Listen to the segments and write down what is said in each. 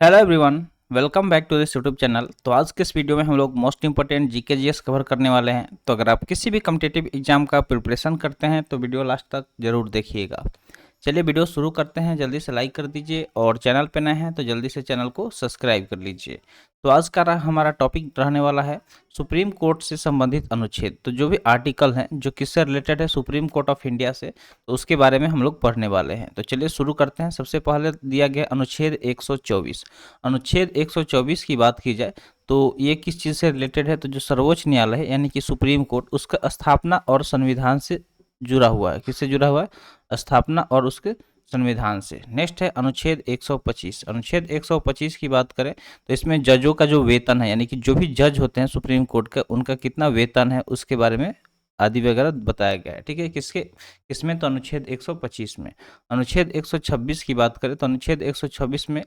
Hello everyone, welcome back to this YouTube channel. तो आज के इस वीडियो में हम लोग most important GK GS cover करने वाले हैं। तो अगर आप किसी भी कम्पिटिटिव एग्जाम का प्रिपरेशन करते हैं तो वीडियो लास्ट तक जरूर देखिएगा। चलिए वीडियो शुरू करते हैं। जल्दी से लाइक कर दीजिए और चैनल पे नए हैं तो जल्दी से चैनल को सब्सक्राइब कर लीजिए। तो आज का हमारा टॉपिक रहने वाला है सुप्रीम कोर्ट से संबंधित अनुच्छेद। तो जो भी आर्टिकल हैं जो किससे रिलेटेड है, सुप्रीम कोर्ट ऑफ इंडिया से, तो उसके बारे में हम लोग पढ़ने वाले हैं। तो चलिए शुरू करते हैं। सबसे पहले दिया गया अनुच्छेद 124। अनुच्छेद 124 की बात की जाए तो ये किस चीज़ से रिलेटेड है, तो जो सर्वोच्च न्यायालय है यानी कि सुप्रीम कोर्ट, उसका स्थापना और संविधान से जुड़ा हुआ है। किससे जुड़ा हुआ है? स्थापना और उसके संविधान से। नेक्स्ट है अनुच्छेद 125। अनुच्छेद 125 की बात करें तो इसमें जजों का जो वेतन है, यानी कि जो भी जज होते हैं सुप्रीम कोर्ट का, उनका कितना वेतन है उसके बारे में आदि वगैरह बताया गया है। ठीक है, किसमें? तो अनुच्छेद 125 में। अनुच्छेद 126 की बात करें तो अनुच्छेद 126 में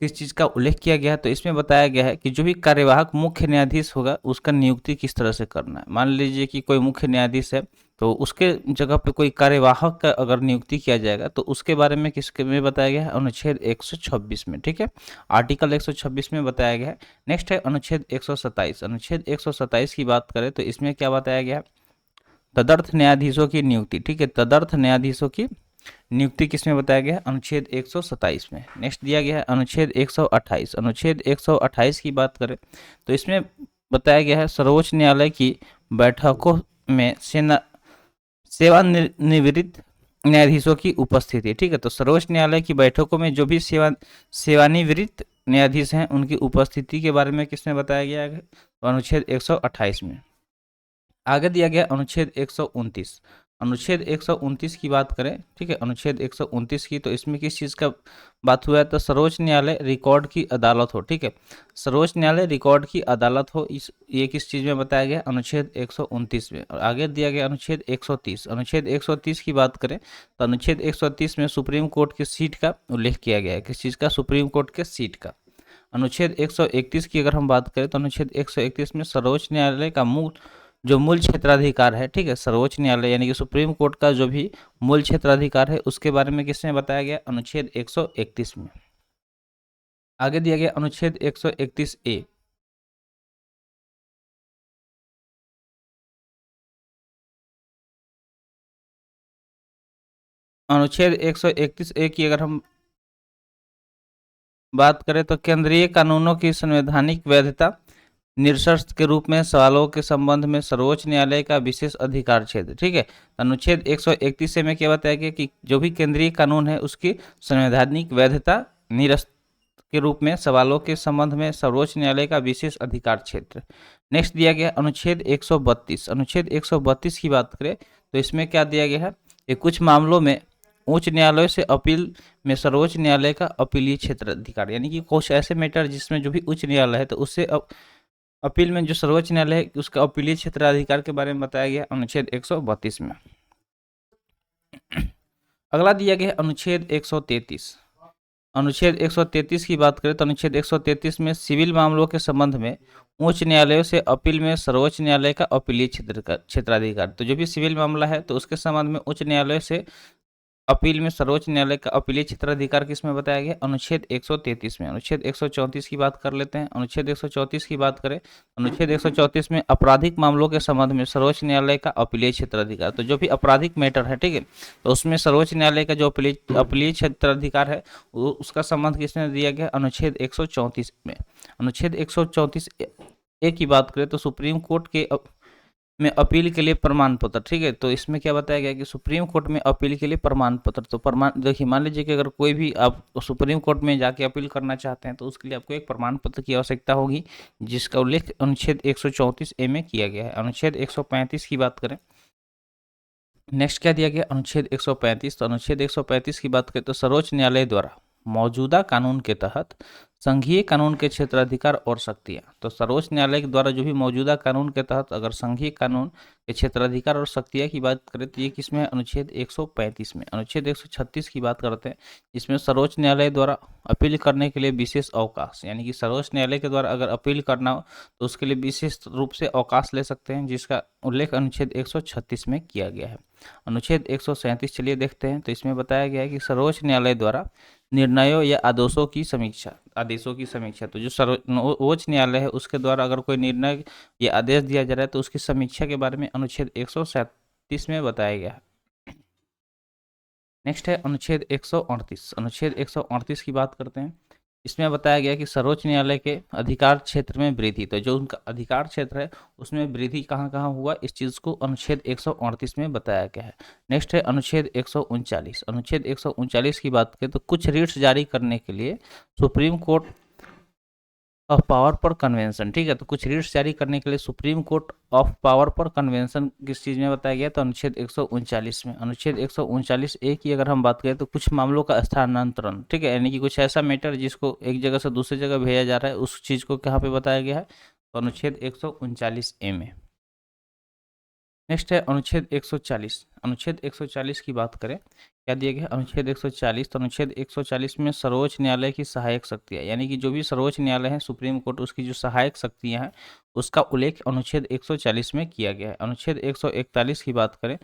किस चीज़ का उल्लेख किया गया है, तो इसमें बताया गया है कि जो भी कार्यवाहक मुख्य न्यायाधीश होगा उसका नियुक्ति किस तरह से करना है। मान लीजिए कि कोई मुख्य न्यायाधीश है तो उसके जगह पे कोई कार्यवाहक का अगर नियुक्ति किया जाएगा तो उसके बारे में किसके में बताया गया है? अनुच्छेद 126 में। ठीक है, आर्टिकल 126 में बताया गया है। नेक्स्ट है अनुच्छेद 127। अनुच्छेद 127 की बात करें तो इसमें क्या बताया गया है? तदर्थ न्यायाधीशों की नियुक्ति। ठीक है, तदर्थ न्यायाधीशों की नियुक्ति किसमें बताया गया है? अनुच्छेद 127 में। नेक्स्ट दिया गया है अनुच्छेद 128। अनुच्छेद 128 की बात करें तो इसमें बताया गया है सर्वोच्च न्यायालय की बैठकों में सेवानिवृत्त न्यायाधीशों की उपस्थिति। ठीक है, तो सर्वोच्च न्यायालय की बैठकों में जो भी सेवानिवृत्त न्यायाधीश हैं उनकी उपस्थिति के बारे में किसमें बताया गया है? तो अनुच्छेद 128 में। आगे दिया गया अनुच्छेद 129। अनुच्छेद 129 की बात करें, ठीक है, अनुच्छेद 129 की, तो इसमें किस चीज़ का बात हुआ है? तो सर्वोच्च न्यायालय रिकॉर्ड की अदालत हो। ठीक है, सर्वोच्च न्यायालय रिकॉर्ड की अदालत हो, इस ये किस चीज़ में बताया गया? अनुच्छेद 129 में। और आगे दिया गया अनुच्छेद 130। अनुच्छेद 130 की बात करें तो अनुच्छेद 130 में सुप्रीम कोर्ट की सीट का उल्लेख किया गया है। किस चीज़ का? सुप्रीम कोर्ट के सीट का। अनुच्छेद 131 की अगर हम बात करें तो अनुच्छेद 131 में सर्वोच्च न्यायालय का मूल क्षेत्राधिकार है। ठीक है, सर्वोच्च न्यायालय यानी कि सुप्रीम कोर्ट का जो भी मूल क्षेत्राधिकार है उसके बारे में किसमें बताया गया? अनुच्छेद 131 में। आगे दिया गया अनुच्छेद 131 ए। अनुच्छेद 131 ए की अगर हम बात करें तो केंद्रीय कानूनों की संवैधानिक वैधता निरसर्त के रूप में सवालों के संबंध में सर्वोच्च न्यायालय का विशेष अधिकार क्षेत्र। ठीक है, अनुच्छेद 131 से में क्या बताया गया कि जो भी केंद्रीय कानून है उसकी संवैधानिक वैधता निरस्त के रूप में सवालों के संबंध में सर्वोच्च न्यायालय का विशेष अधिकार क्षेत्र। नेक्स्ट दिया गया अनुच्छेद 132। अनुच्छेद 132 की बात करें तो इसमें क्या दिया गया है कि कुछ मामलों में उच्च न्यायालय से अपील में सर्वोच्च न्यायालय का अपीलीय क्षेत्र अधिकार, यानी कि कुछ ऐसे मैटर जिसमें जो भी उच्च न्यायालय है तो उससे अपील में जो सर्वोच्च न्यायालय है उसका अपीलीय क्षेत्राधिकार के बारे में बताया गया अनुच्छेद 132 में। अगला दिया गया अनुच्छेद 133। अनुच्छेद 133 की बात करें तो अनुच्छेद 133 में सिविल मामलों के संबंध में उच्च न्यायालयों से अपील में सर्वोच्च न्यायालय का अपीलीय क्षेत्राधिकार। तो जो भी सिविल मामला है तो उसके संबंध में उच्च न्यायालय से अपील में सर्वोच्च न्यायालय का अपीलीय क्षेत्राधिकार किसमें बताया गया? अनुच्छेद 133 में। अनुच्छेद 134 की बात कर लेते हैं। अनुच्छेद 134 की बात करें, अनुच्छेद 134 में आपराधिक मामलों के संबंध में सर्वोच्च न्यायालय का अपीलीय क्षेत्राधिकार। तो जो भी आपराधिक मैटर है, ठीक है, तो उसमें सर्वोच्च न्यायालय का जो अपीलीय क्षेत्राधिकार है उसका संबंध किसमें दिया गया? अनुच्छेद 134 में। अनुच्छेद 134 ए की बात करें तो सुप्रीम कोर्ट के में अपील के लिए प्रमाण पत्र। ठीक है, तो इसमें क्या बताया गया कि सुप्रीम कोर्ट में अपील के लिए प्रमाण पत्र। तो प्रमाण देखिए, मान लीजिए कि अगर कोई भी आप सुप्रीम कोर्ट में जाके अपील करना चाहते हैं तो उसके लिए आपको एक प्रमाण पत्र की आवश्यकता होगी, जिसका उल्लेख अनुच्छेद 134 ए में किया गया है। अनुच्छेद 135 की बात करें, नेक्स्ट क्या दिया गया? अनुच्छेद 135। तो अनुच्छेद 135 की बात करें तो सर्वोच्च न्यायालय द्वारा मौजूदा कानून के तहत संघीय कानून के क्षेत्राधिकार और शक्तियां। तो सर्वोच्च न्यायालय के द्वारा जो भी मौजूदा कानून के तहत अगर संघीय कानून के क्षेत्राधिकार और शक्तियां की बात करें तो ये किसमें है? अनुच्छेद 135 में। अनुच्छेद 136 की बात करते हैं, इसमें सर्वोच्च न्यायालय द्वारा अपील करने के लिए विशेष अवकाश, यानी कि सर्वोच्च न्यायालय के द्वारा अगर अपील करना हो तो उसके लिए विशेष रूप से अवकाश ले सकते हैं, जिसका उल्लेख अनुच्छेद 136 में किया गया है। अनुच्छेद 137 चलिए देखते हैं, तो इसमें बताया गया है कि सर्वोच्च न्यायालय द्वारा निर्णयों या आदेशों की समीक्षा। तो जो सर्वोच्च न्यायालय है उसके द्वारा अगर कोई निर्णय या आदेश दिया जा रहा है तो उसकी समीक्षा के बारे में अनुच्छेद 137 में बताया गया है। नेक्स्ट है अनुच्छेद 138। अनुच्छेद 138 की बात करते हैं। इसमें बताया गया कि सर्वोच्च न्यायालय के अधिकार क्षेत्र में वृद्धि, तो जो उनका अधिकार क्षेत्र है उसमें वृद्धि कहाँ कहाँ हुआ, इस चीज़ को अनुच्छेद 138 में बताया गया है। नेक्स्ट है अनुच्छेद 139। अनुच्छेद 139 की बात करें तो कुछ रिट्स जारी करने के लिए सुप्रीम कोर्ट ऑफ पावर पर कन्वेंशन, ठीक है, तो कुछ रिट्स जारी करने के लिए सुप्रीम कोर्ट ऑफ पावर पर कन्वेंशन किस चीज़ में बताया गया, तो अनुच्छेद 139 में। अनुच्छेद 139 ए की अगर हम बात करें तो कुछ मामलों का स्थानांतरण, ठीक है, यानी कि कुछ ऐसा मैटर जिसको एक जगह से दूसरी जगह भेजा जा रहा है उस चीज़ को कहाँ पे बताया गया है, तो अनुच्छेद 139 ए में। नेक्स्ट है अनुच्छेद 140। अनुच्छेद 140 की बात करें, क्या दिया गया अनुच्छेद 140, तो अनुच्छेद 140 में सर्वोच्च न्यायालय की सहायक शक्तियाँ, यानी कि जो भी सर्वोच्च न्यायालय है सुप्रीम कोर्ट उसकी जो सहायक शक्तियाँ हैं उसका उल्लेख अनुच्छेद 140 में किया गया है। अनुच्छेद 141 की बात करें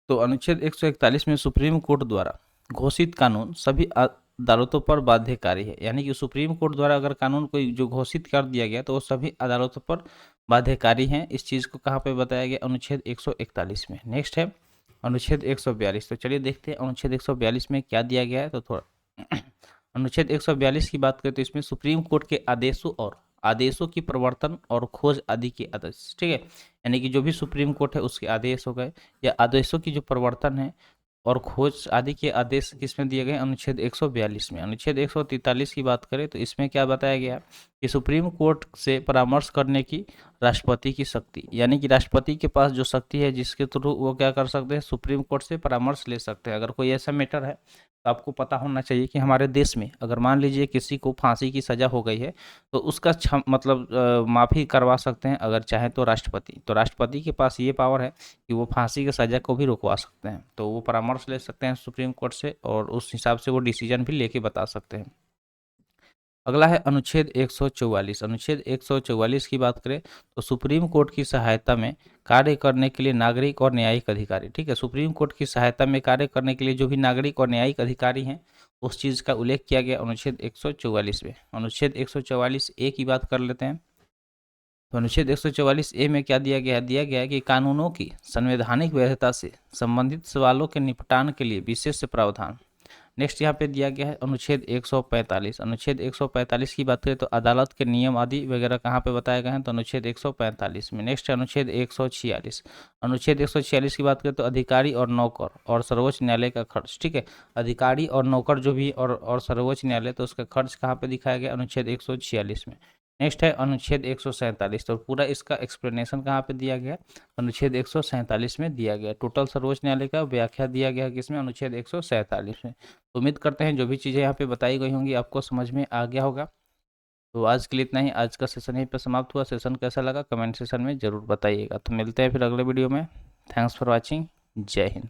तो अनुच्छेद 141 में सुप्रीम कोर्ट द्वारा घोषित कानून सभी अदालतों पर बाध्यकारी है, यानी कि सुप्रीम कोर्ट द्वारा अगर कानून कोई जो घोषित कर दिया गया तो वो सभी अदालतों पर बाध्यकारी हैं। इस चीज़ को कहाँ पे बताया गया, अनुच्छेद 141 में। नेक्स्ट है अनुच्छेद 142। तो चलिए देखते हैं अनुच्छेद 142 में क्या दिया गया है, तो थोड़ा अनुच्छेद 142 की बात करें तो इसमें सुप्रीम कोर्ट के आदेशों की प्रवर्तन और खोज आदि के आदेश, ठीक है, यानी कि जो भी सुप्रीम कोर्ट है उसके आदेश हो गए या आदेशों की जो प्रवर्तन है और खोज आदि के आदेश किसमें दिए गए, अनुच्छेद 142 में। अनुच्छेद 143 की बात करें तो इसमें क्या बताया गया कि सुप्रीम कोर्ट से परामर्श करने की राष्ट्रपति की शक्ति, यानी कि राष्ट्रपति के पास जो शक्ति है जिसके थ्रू वो क्या कर सकते हैं, सुप्रीम कोर्ट से परामर्श ले सकते हैं। अगर कोई ऐसा मैटर है तो आपको पता होना चाहिए कि हमारे देश में अगर मान लीजिए किसी को फांसी की सज़ा हो गई है तो उसका मतलब माफ़ी करवा सकते हैं अगर चाहे तो राष्ट्रपति के पास ये पावर है कि वो फांसी की सज़ा को भी रुकवा सकते हैं। तो वो परामर्श ले सकते हैं सुप्रीम कोर्ट से और उस हिसाब से वो डिसीजन भी लेके बता सकते हैं। अगला है अनुच्छेद 144। अनुच्छेद 144 की बात करें तो सुप्रीम कोर्ट की सहायता में कार्य करने के लिए नागरिक और न्यायिक अधिकारी, ठीक है, सुप्रीम कोर्ट की सहायता में कार्य करने के लिए जो भी नागरिक और न्यायिक अधिकारी हैं उस चीज़ का उल्लेख किया गया अनुच्छेद 144 में। अनुच्छेद 144 ए की बात कर लेते हैं। तो अनुच्छेद 144 ए में क्या दिया गया है कि कानूनों की संवैधानिक वैधता से संबंधित सवालों के निपटान के लिए विशेष प्रावधान। नेक्स्ट यहाँ पे दिया गया है अनुच्छेद 145। अनुच्छेद 145 की बात करें तो अदालत के नियम आदि वगैरह कहाँ पे बताए गए हैं, तो अनुच्छेद 145 में। नेक्स्ट है अनुच्छेद 146। अनुच्छेद 146 की बात करें तो अधिकारी और नौकर और सर्वोच्च न्यायालय का खर्च, ठीक है, अधिकारी और नौकर जो भी और सर्वोच्च न्यायालय तो उसका खर्च कहाँ पे दिखाया गया, अनुच्छेद 146 में। नेक्स्ट है अनुच्छेद 147। तो पूरा इसका एक्सप्लेनेशन कहाँ पे दिया गया, अनुच्छेद 147 में दिया गया। टोटल सर्वोच्च न्यायालय का व्याख्या दिया गया किसमें, अनुच्छेद 147 में। उम्मीद करते हैं जो भी चीज़ें यहाँ पे बताई गई होंगी आपको समझ में आ गया होगा। तो आज के लिए इतना ही, आज का सेशन यहीं पर समाप्त हुआ। सेशन कैसा लगा कमेंट सेशन में ज़रूर बताइएगा। तो मिलते हैं फिर अगले वीडियो में। Thanks for watching. जय हिंद।